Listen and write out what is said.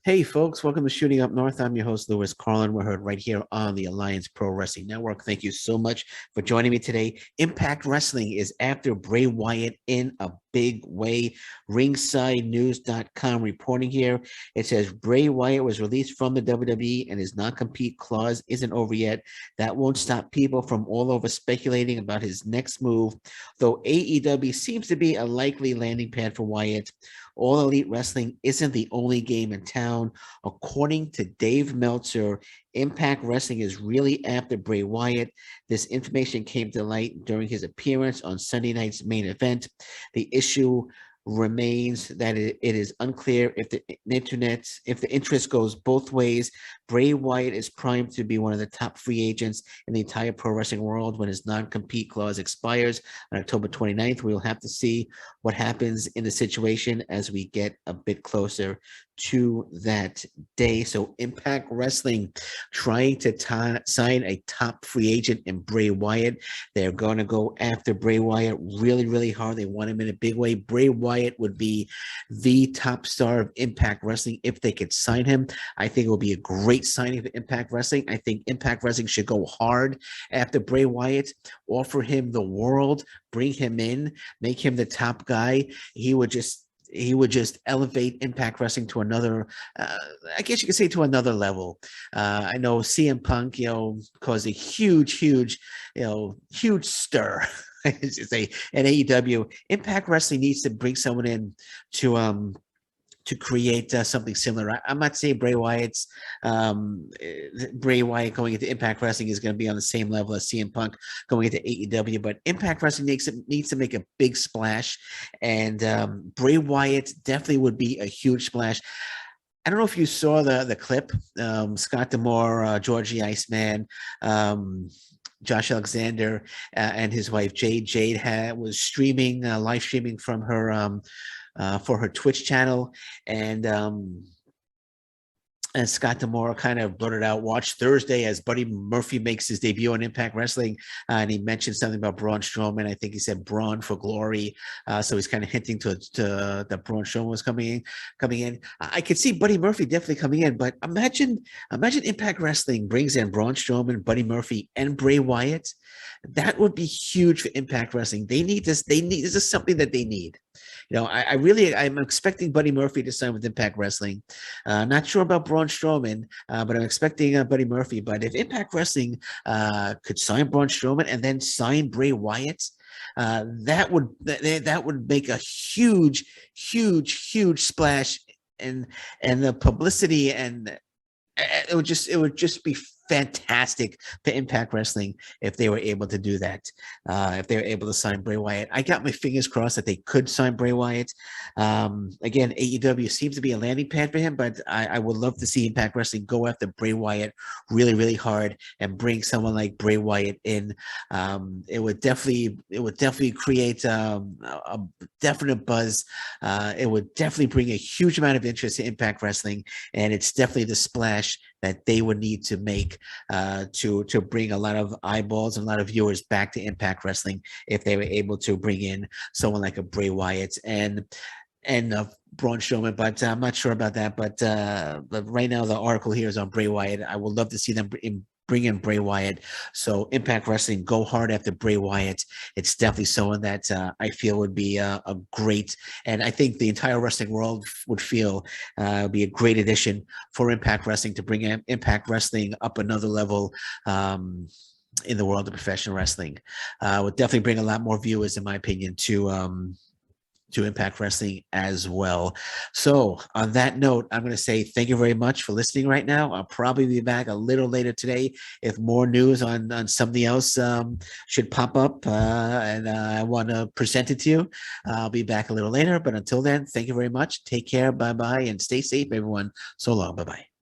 Hey, folks, welcome to Shooting Up North. I'm your host, Lewis Carlin. We're heard right here on the Alliance Pro Wrestling Network. Thank you so much for joining me today. Impact Wrestling is after Bray Wyatt in a big way. RingsideNews.com reporting here. It says Bray Wyatt was released from the WWE and his non-compete clause isn't over yet. That won't stop people from all over speculating about his next move, though AEW seems to be a likely landing pad for Wyatt. All Elite Wrestling isn't the only game in town. According to Dave Meltzer, Impact Wrestling is really after Bray Wyatt. This information came to light during his appearance on Sunday night's main event. The issue remains that it is unclear if the interest goes both ways. Bray Wyatt is primed to be one of the top free agents in the entire pro wrestling world when his non-compete clause expires on October 29th. We'll have to see what happens in the situation as we get a bit closer to that day. So Impact Wrestling trying to sign a top free agent in Bray Wyatt. They're going to go after Bray Wyatt really, really hard. They want him in a big way. Bray Wyatt would be the top star of Impact Wrestling if they could sign him. I think it will be a great signing for Impact Wrestling. I think Impact Wrestling should go hard after Bray Wyatt, offer him the world, bring him in, make him the top guy. He would just elevate Impact Wrestling to another, I guess you could say to another level. I know CM Punk, caused a huge stir. I should say at AEW. Impact Wrestling needs to bring someone in to create something similar. I'm not saying Bray Wyatt going into Impact Wrestling is going to be on the same level as CM Punk going into AEW, but Impact Wrestling needs to make a big splash, and Bray Wyatt definitely would be a huge splash. I don't know if you saw the clip. Scott D'Amore, George the Iceman, Josh Alexander, and his wife Jade. Was streaming, live streaming from her for her Twitch channel, and Scott D'Amore kind of blurted out, "Watch Thursday as Buddy Murphy makes his debut on Impact Wrestling," and he mentioned something about Braun Strowman. I think he said Braun for glory, so he's kind of hinting to that Braun Strowman was coming in. I could see Buddy Murphy definitely coming in, but imagine Impact Wrestling brings in Braun Strowman, Buddy Murphy, and Bray Wyatt. That would be huge for Impact Wrestling. They need this. This is something that they need. I'm expecting Buddy Murphy to sign with Impact Wrestling. Not sure about Braun Strowman, but I'm expecting Buddy Murphy. But if Impact Wrestling could sign Braun Strowman and then sign Bray Wyatt, that would make a huge splash, and the publicity, and it would just be fantastic for Impact Wrestling if they were able to do that. If they were able to sign Bray Wyatt, I got my fingers crossed that they could sign Bray Wyatt. Again, AEW seems to be a landing pad for him, but I would love to see Impact Wrestling go after Bray Wyatt really, really hard and bring someone like Bray Wyatt in. It would definitely create a definite buzz. It would definitely bring a huge amount of interest to Impact Wrestling, and it's definitely the splash that they would need to make to bring a lot of eyeballs and a lot of viewers back to Impact Wrestling if they were able to bring in someone like a Bray Wyatt and Braun Strowman, but I'm not sure about that. But right now the article here is on Bray Wyatt. I would love to see them bring in Bray Wyatt. So Impact Wrestling, go hard after Bray Wyatt. It's definitely someone that I feel would be a great, and I think the entire wrestling world would feel be a great addition for Impact Wrestling to bring Impact Wrestling up another level. In the world of professional wrestling, would definitely bring a lot more viewers, in my opinion, to Impact Wrestling as well. So on that note, I'm going to say thank you very much for listening right now. I'll probably be back a little later today if more news on something else should pop up and I want to present it to you. I'll be back a little later, but until then, thank you very much. Take care. Bye-bye, and stay safe, everyone. So long. Bye-bye.